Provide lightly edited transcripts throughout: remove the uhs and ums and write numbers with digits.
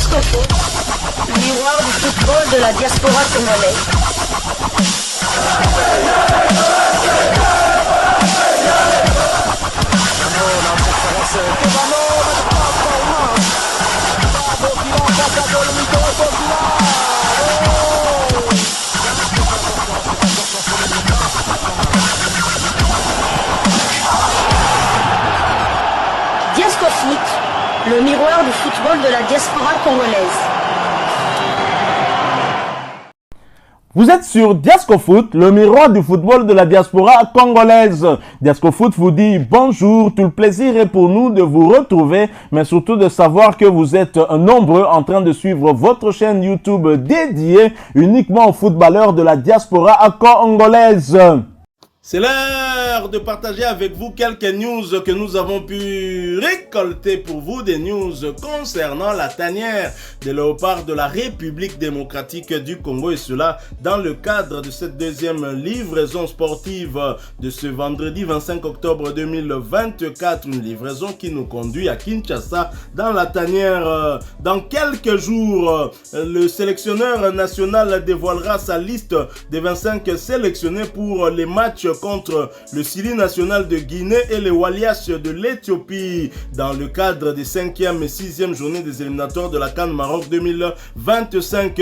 Diascofoot, le miroir du football de la diaspora congolaise. Diascofoot, le miroir du football de la diaspora congolaise. Vous êtes sur Diascofoot, le miroir du football de la diaspora congolaise. Diascofoot vous dit bonjour, tout le plaisir est pour nous de vous retrouver, mais surtout de savoir que vous êtes nombreux en train de suivre votre chaîne YouTube dédiée uniquement aux footballeurs de la diaspora congolaise. C'est l'heure de partager avec vous quelques news que nous avons pu récolter pour vous, des news concernant la tanière des léopards de la République démocratique du Congo, et cela dans le cadre de cette deuxième livraison sportive de ce vendredi 25 octobre 2024, une livraison qui nous conduit à Kinshasa dans la tanière. Dans quelques jours, le sélectionneur national dévoilera sa liste des 25 sélectionnés pour les matchs contre le Syrie national de Guinée et les Walias de l'Éthiopie dans le cadre des 5e et 6e journées des éliminatoires de la CAN Maroc 2025.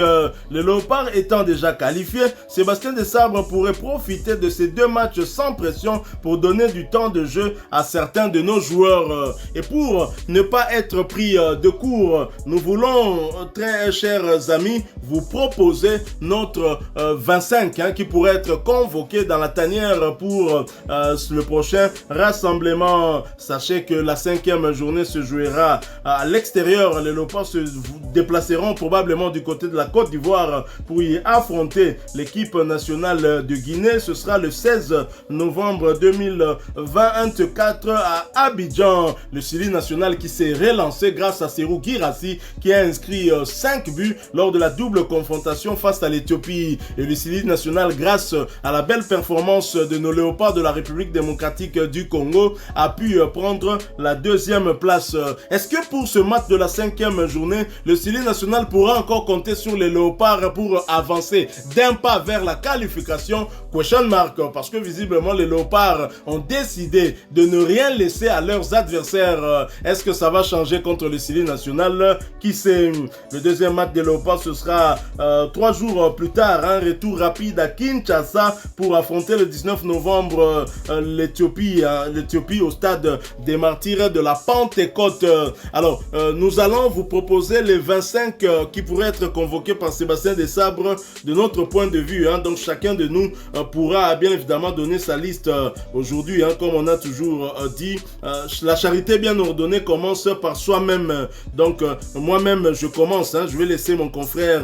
Les Léopards étant déjà qualifiés, Sébastien Desabre pourrait profiter de ces deux matchs sans pression pour donner du temps de jeu à certains de nos joueurs. Et pour ne pas être pris de court, nous voulons, très chers amis, vous proposer notre 25 qui pourrait être convoqué dans la tanière pour le prochain rassemblement. Sachez que la 5e journée se jouera à l'extérieur. Les Léopards se déplaceront probablement du côté de la Côte d'Ivoire pour y affronter l'équipe nationale de Guinée. Ce sera le 16 novembre 2024 à Abidjan. Le Syrie national qui s'est relancé grâce à Serhou Guirassy qui a inscrit 5 buts lors de la double confrontation face à l'Éthiopie. Et le Syrie national, grâce à la belle performance de nos léopards de la République démocratique du Congo, a pu prendre la 2e place. Est-ce que pour ce match de la 5e journée, le Syrie national pourra encore compter sur les léopards pour avancer d'un pas vers la qualification? Question mark, parce que visiblement les léopards ont décidé de ne rien laisser à leurs adversaires. Est-ce que ça va changer contre le Syrie national? Qui sait? Le deuxième match des léopards, ce sera 3 jours plus tard, un retour rapide à Kinshasa pour affronter le 19 novembre l'Éthiopie au stade des martyrs de la Pentecôte. Alors, nous allons vous proposer les 25 qui pourraient être convoqués par Sébastien Desabre de notre point de vue. Donc, chacun de nous pourra bien évidemment donner sa liste aujourd'hui. Comme on a toujours dit, la charité bien ordonnée commence par soi-même. Donc, moi-même, je commence. Je vais laisser mon confrère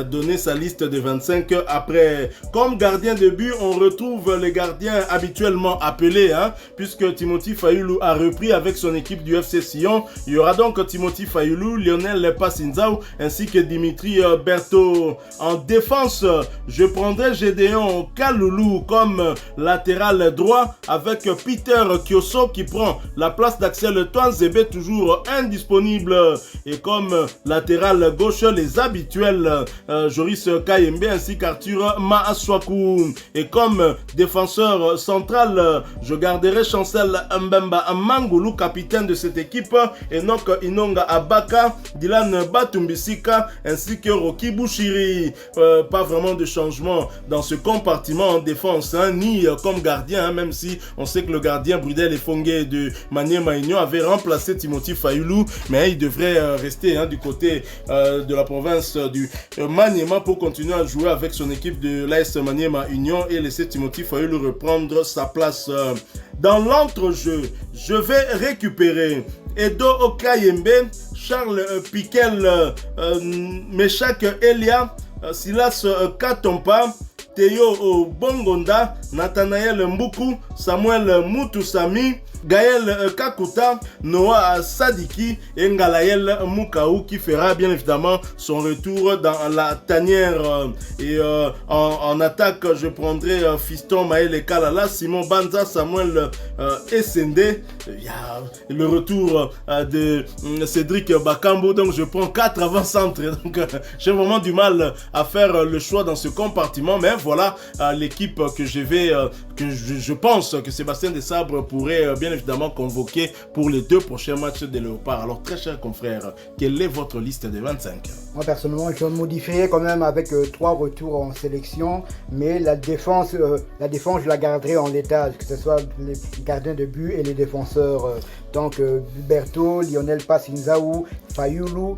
donner sa liste de 25 après. Comme gardien de but, on retrouve les gardiens habituellement appelés, puisque Timothy Fayulu a repris avec son équipe du FC Sion. Il y aura donc Timothy Fayulu, Lionel Passinzao ainsi que Dimitri Berthaud. En défense, je prendrai Gédéon Kaloulou comme latéral droit avec Peter Kioso qui prend la place d'Axel Toanzebe, toujours indisponible. Et comme latéral gauche, les habituels Joris Kayembe ainsi qu'Arthur Maaswaku. Et comme défenseur central, je garderai Chancel Mbemba Mangoulou, capitaine de cette équipe, Enoch Inonga Abaka, Dylan Batumbisika ainsi que Rocky Bouchiri. Pas vraiment de changement dans ce compartiment en défense, ni comme gardien, même si on sait que le gardien Brudel Efongue de Maniema Union avait remplacé Timothy Fayulu, mais il devrait rester du côté de la province du Maniema pour continuer à jouer avec son équipe de l'AS Maniema Union et laisser Timothy Fayulu reprendre sa place. Dans l'entrejeu, je vais récupérer Edo Okayembe, Charles Piquel, Meshak Elia, Silas Katompa, Théo Bongonda, Nathanaël Mbuku, Samuel Mutusami, Gaël Kakuta, Noah Sadiki et Ngalaël Mukaou qui fera bien évidemment son retour dans la tanière. Et en attaque, je prendrai Fiston Maël Kalala, Simon Banza, Samuel SND. Il y a le retour de Cédric Bakambo, donc je prends 4 avant-centres. Donc j'ai vraiment du mal à faire le choix dans ce compartiment, mais voilà l'équipe que je pense que Sébastien Desabre pourrait bien évidemment convoqué pour les 2 prochains matchs des Léopards. Alors très chers confrères, quelle est votre liste des 25? Moi personnellement, je modifierai quand même avec 3 retours en sélection, mais la défense je la garderai en l'état, que ce soit les gardiens de but et les défenseurs. Donc Berto, Lionel Passinzaou, Fayoulou,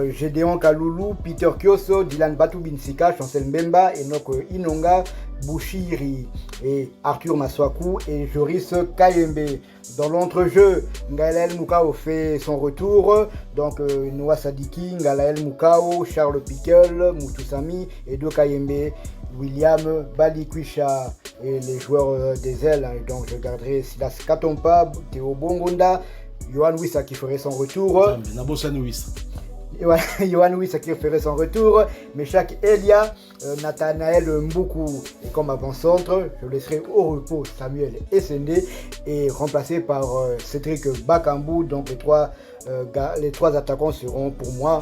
Gédéon Kaloulou, Peter Kioso, Dylan Batubinsika, Chancel Mbemba, Enoch Inonga, Bouchiri et Arthur Maswaku et Joris Kayembe. Dans l'entrejeu, Ngalaël Mukao fait son retour. Donc Noah Sadiki, Ngalaël Mukao, Charles Piquel, Moutoussami, Edo Kayembe, William Balikwisha et les joueurs des ailes. Donc je garderai Silas Katompa, Théo Bongonda, Yohan Wissa qui ferait son retour. Yohan Wissa qui ferait son retour. Meshak Elia, Nathanaël Mboukou et comme avant-centre, je laisserai au repos Samuel Essende et remplacé par Cédric Bakambu. Donc les trois attaquants seront pour moi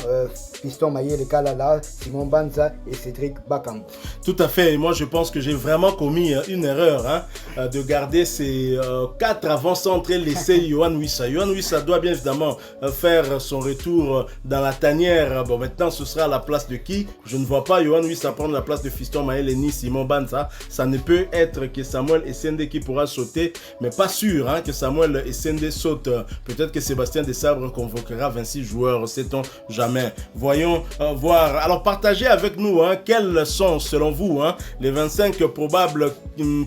Fiston Maël Kalala, Simon Banza et Cédric Bakambu. Tout à fait, et moi je pense que j'ai vraiment commis une erreur de garder ces 4 avant-centres et laisser Yohan Wissa. Yohan Wissa doit bien évidemment faire son retour dans la tanière. Bon, maintenant ce sera à la place de qui? Je ne vois pas Yohan Wissa prendre la place de Fiston Maël et ni Simon Banza. Ça ne peut être que Samuel Essende qui pourra sauter, mais pas sûr que Samuel Essende saute. Peut-être que Sébastien Desabre convoquera 26 joueurs, sait-on jamais. Voyons voir. Alors partagez avec nous quels sont selon vous les 25 probables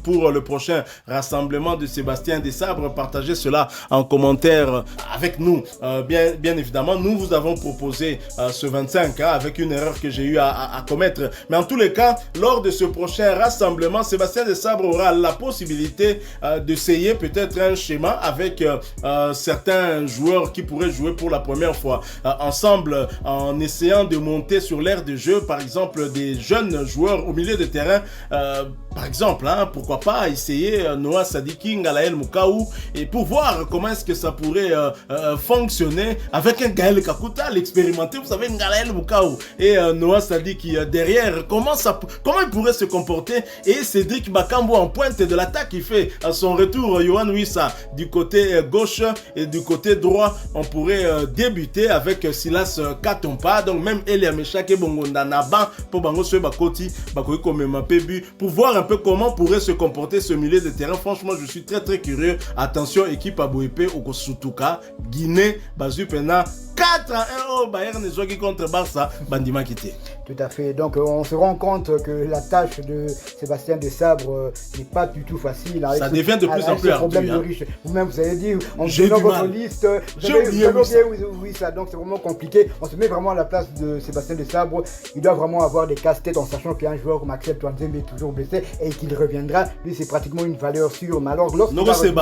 pour le prochain rassemblement de Sébastien Desabre. Partagez cela en commentaire avec nous. Bien évidemment, nous vous avons proposé ce 25 avec une erreur que j'ai eu à commettre. Mais en tous les cas, lors de ce prochain rassemblement, Sébastien Desabre aura la possibilité d'essayer peut-être un schéma avec certains joueurs qui pourraient jouer pour la première fois ensemble, en essayant de monter sur l'aire de jeu, par exemple des jeunes joueurs au milieu de terrain, par exemple, pourquoi pas essayer Noah Sadiki, Ngalaël Mukaou, et pour voir comment est-ce que ça pourrait fonctionner avec un Gaël Kakuta, l'expérimenté, vous savez, Ngalaël Mukaou et Noah Sadiki derrière, comment il pourrait se comporter, et Cédric Bakambu en pointe de l'attaque, il fait son retour, Yohan Wissa du côté gauche et du côté droit, on pourrait débuter avec Silas Katompa, donc même Elia Meshak et Bongonda Naban pour Bango Sue Bakoti, Bakoui Komema Pebu, pour voir un peu comment pourrait se comporter ce milieu de terrain. Franchement, je suis très très curieux. Attention, équipe Aboepe, Okosutuka, Guinée, Bazupena, 4-1 au Bayern Zouaki contre Barça, Bandima Kité. Tout à fait. Donc on se rend compte que la tâche de Sébastien Desabre n'est pas du tout facile. Ça devient de plus en plus ardu. Vous-même, vous avez dit, on met dans votre liste. J'ai oublié oui, ça. Donc c'est vraiment compliqué. On se met vraiment à la place de Sébastien Desabre. Il doit vraiment avoir des casse-têtes en sachant qu'un joueur comme Axel Touanzembe est toujours blessé et qu'il reviendra. Lui, c'est pratiquement une valeur sûre. Mais alors, lorsqu'il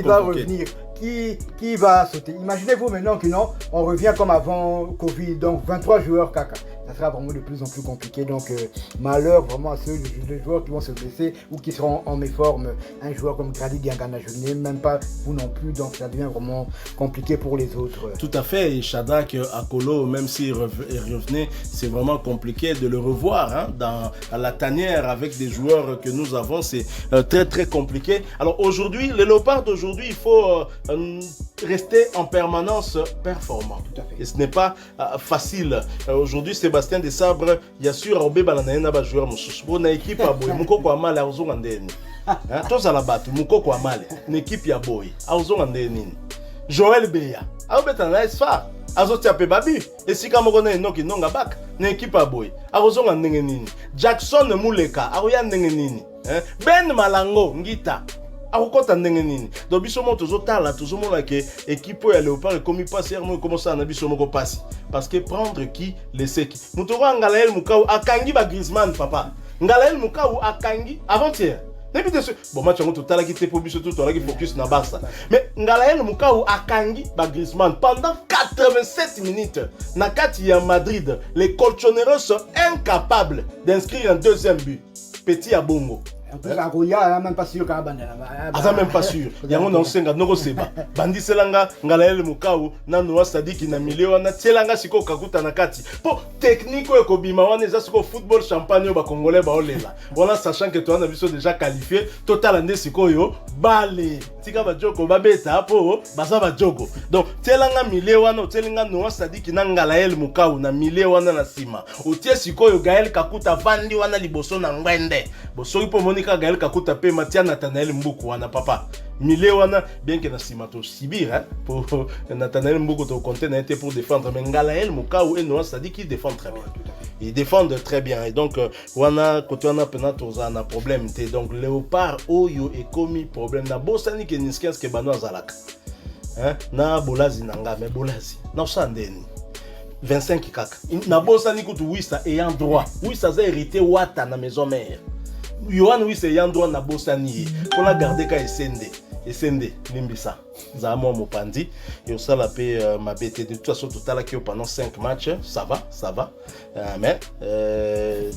va revenir, qui va sauter? Imaginez-vous maintenant que non, on revient comme avant Covid, donc 23 joueurs caca. Ça sera vraiment de plus en plus compliqué. Donc malheur vraiment à ceux joueurs qui vont se blesser ou qui seront en méforme. Un joueur comme Grady Diangana, je n'ai même pas vous non plus, donc ça devient vraiment compliqué pour les autres. Tout à fait, et Shadrack Akolo, même s'il revenait, c'est vraiment compliqué de le revoir dans la tanière avec des joueurs que nous avons. C'est très très compliqué. Alors aujourd'hui, les Léopards d'aujourd'hui, il faut rester en permanence performant. Tout à fait. Et ce n'est pas facile. Aujourd'hui, Sébastien Desabre, il y a sûr Robé Balanaïna va jouer mon équipe à boy. Moko kwa male auzonga ndeni. Tous à la batte, moko kwa male. Une équipe ya boy. Auzonga ndeni. Joël Beya. Aubeta na esfa. Azoti ape babi. Et si kamoko na enoki nonga bak. Une équipe à boy. Auzonga ndenge nini. Jackson Muleka. Aoya ndenge nini. Ben Malango Ngita. akokota ndenge nini donc biso mo tozotala tozomona ke équipe ya Léopard ekomi passer mo commence na biso moko passer parce que prendre qui laisser qui muto ko Ngalaël Mukaou akangi ba Griezmann papa Ngalaël Mukaou akangi avant-hier Bon, match en total qui était pour but surtout qui focus na Barça. Mais Ngalael Mukau a kangi ba Griezmann pendant 87 minutes. Na kati ya Madrid, les colchoneros sont incapables d'inscrire un deuxième but. Petit à Bongo. Même pas sûr même pas sûr. Yango na senga noko seba. Bandi selanga Ngalael Mukau na Noah Sadiki na milio na tselanga siko kakuta na kati. Po technique ko bima wana eza siko football champagne ba congolais ba olela. Voilà sachant que toi on a vu déjà qualifié total ande siko yo bale. Tika ba joko ba beta po baza ba joko. Donc tselanga milio wana tselinga Noah Sadiki na Ngalael Mukau na milio wana na sima. Otie siko yo Gaël Kakuta vandi wana liboso na ngwende. Boso ipo Gaël Kakuta pe Matia Nathanael Mbuku wana papa Milé wana bien que na simato sibir hein pour Nathanael Mbuku to compter na été pour défendre mais Ngalael Mukau et Noah Sadiki défendent très bien. Ils défendent très bien et donc wana côté wana penato za na problème té donc Léopard oyo et commis problème na bosani ke niskens ke bano azalaka hein na bolazi nanga mais bolazi na sandeni 25 kaka na bosani kutu wisa ayant droit wisa za hérité wata na maison mère Yohan oui c'est yandro na bosani pour la garder ka esende limbisa za mo mopandi et ça la paix ma bête de toute façon total qui pendant 5 matchs ça va mais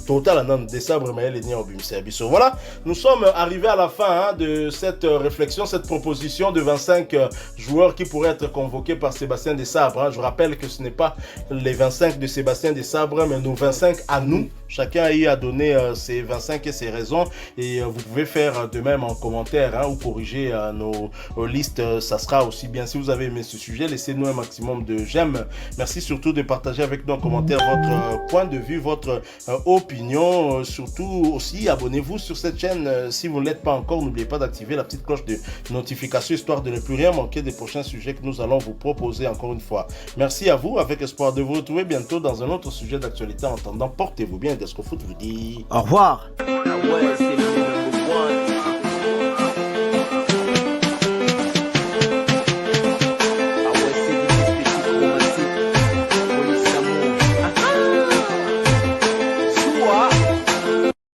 total en décembre mais elle est au service. Voilà, nous sommes arrivés à la fin de cette réflexion, cette proposition de 25 joueurs qui pourraient être convoqués par Sébastien Desabre. Je rappelle que ce n'est pas les 25 de Sébastien Desabre mais nos 25 à nous. Chacun a donné ses 25 et ses raisons et vous pouvez faire de même en commentaire ou corriger nos listes. Ça sera aussi bien. Si vous avez aimé ce sujet, laissez-nous un maximum de j'aime. Merci surtout de partager avec nous en commentaire votre point de vue, votre opinion. Surtout aussi, abonnez-vous sur cette chaîne si vous ne l'êtes pas encore. N'oubliez pas d'activer la petite cloche de notification histoire de ne plus rien manquer des prochains sujets que nous allons vous proposer encore une fois. Merci à vous, avec espoir de vous retrouver bientôt dans un autre sujet d'actualité. En attendant, portez-vous bien. Desco Foot vous dit au revoir. Ouais.